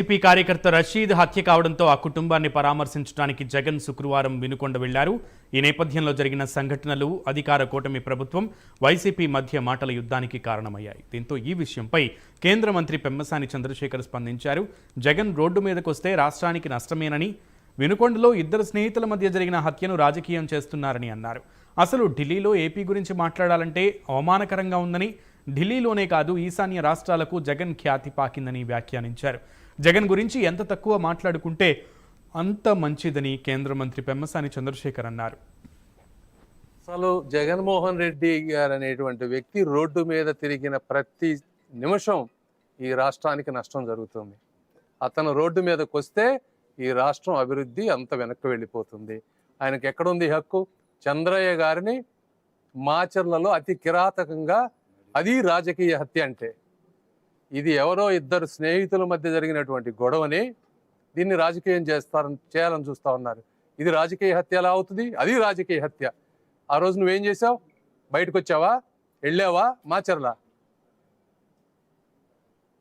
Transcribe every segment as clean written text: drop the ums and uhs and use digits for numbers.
TDP కార్యకర్త రషీద్ హత్య కావడంతో ఆ కుటుంబాన్ని పరామర్శించడానికి జగన్ శుక్రవారం వినుకొండ వెళ్లారు. ఈ నేపథ్యంలో జరిగిన సంఘటనలు అధికార కూటమి ప్రభుత్వం వైసీపీ మధ్య మాటల యుద్ధానికి కారణమయ్యాయి. దీంతో ఈ విషయంపై కేంద్ర మంత్రి పెమ్మసాని చంద్రశేఖర్ స్పందించారు. జగన్ రోడ్డు మీదకొస్తే రాష్ట్రానికి నష్టమేనని, వినుకొండలో ఇద్దరు స్నేహితుల మధ్య జరిగిన హత్యను రాజకీయం చేస్తున్నారని అన్నారు. అసలు ఢిల్లీలో ఏపీ గురించి మాట్లాడాలంటే అవమానకరంగా ఉందని, ఢిల్లీలోనే కాదు ఈశాన్య రాష్ట్రాలకు జగన్ ఖ్యాతి పాకిందని వ్యాఖ్యానించారు. జగన్ గురించి ఎంత తక్కువ మాట్లాడుకుంటే అంత మంచిదని కేంద్ర మంత్రి పెమ్మసాని చంద్రశేఖర్ అన్నారు. అసలు జగన్మోహన్ రెడ్డి గారు అనేటువంటి వ్యక్తి రోడ్డు మీద తిరిగిన ప్రతి నిమిషం ఈ రాష్ట్రానికి నష్టం జరుగుతుంది. అతను రోడ్డు మీదకి వస్తే ఈ రాష్ట్రం అభివృద్ధి అంత వెనక్కి వెళ్ళిపోతుంది. ఆయనకి ఎక్కడుంది హక్కు? చంద్రయ్య గారిని మాచర్లలో అతి కిరాతకంగా, అది రాజకీయ హత్య అంటే, ఇది ఎవరో ఇద్దరు స్నేహితుల మధ్య జరిగినటువంటి గొడవని దీన్ని రాజకీయం చేయాలని చూస్తూ ఉన్నారు. ఇది రాజకీయ హత్య ఎలా అవుతుంది? అది రాజకీయ హత్య. ఆ రోజు నువ్వేం చేసావు? బయటకు వచ్చావా? వెళ్ళావా? మాచర్లా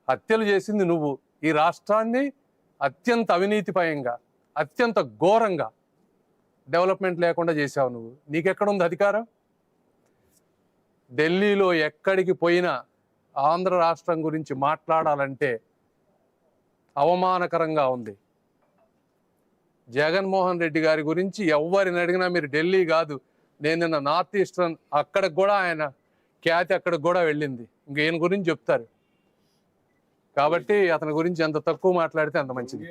హత్యలు చేసింది నువ్వు. ఈ రాష్ట్రాన్ని అత్యంత అవినీతిపయంగా, అత్యంత ఘోరంగా డెవలప్మెంట్ లేకుండా చేసావు నువ్వు. నీకెక్కడుంది అధికారం? ఢిల్లీలో ఎక్కడికి పోయినా ఆంధ్ర రాష్ట్రం గురించి మాట్లాడాలంటే అవమానకరంగా ఉంది. జగన్మోహన్ రెడ్డి గారి గురించి ఎవరిని అడిగినా మీరు ఢిల్లీ కాదు, నేను నిన్న నార్త్ ఈస్టర్న్ అక్కడికి కూడా ఆయన ఖ్యాతి అక్కడికి కూడా వెళ్ళింది. ఈయన గురించి చెప్తారు. కాబట్టి అతని గురించి ఎంత తక్కువ మాట్లాడితే అంత మంచిది.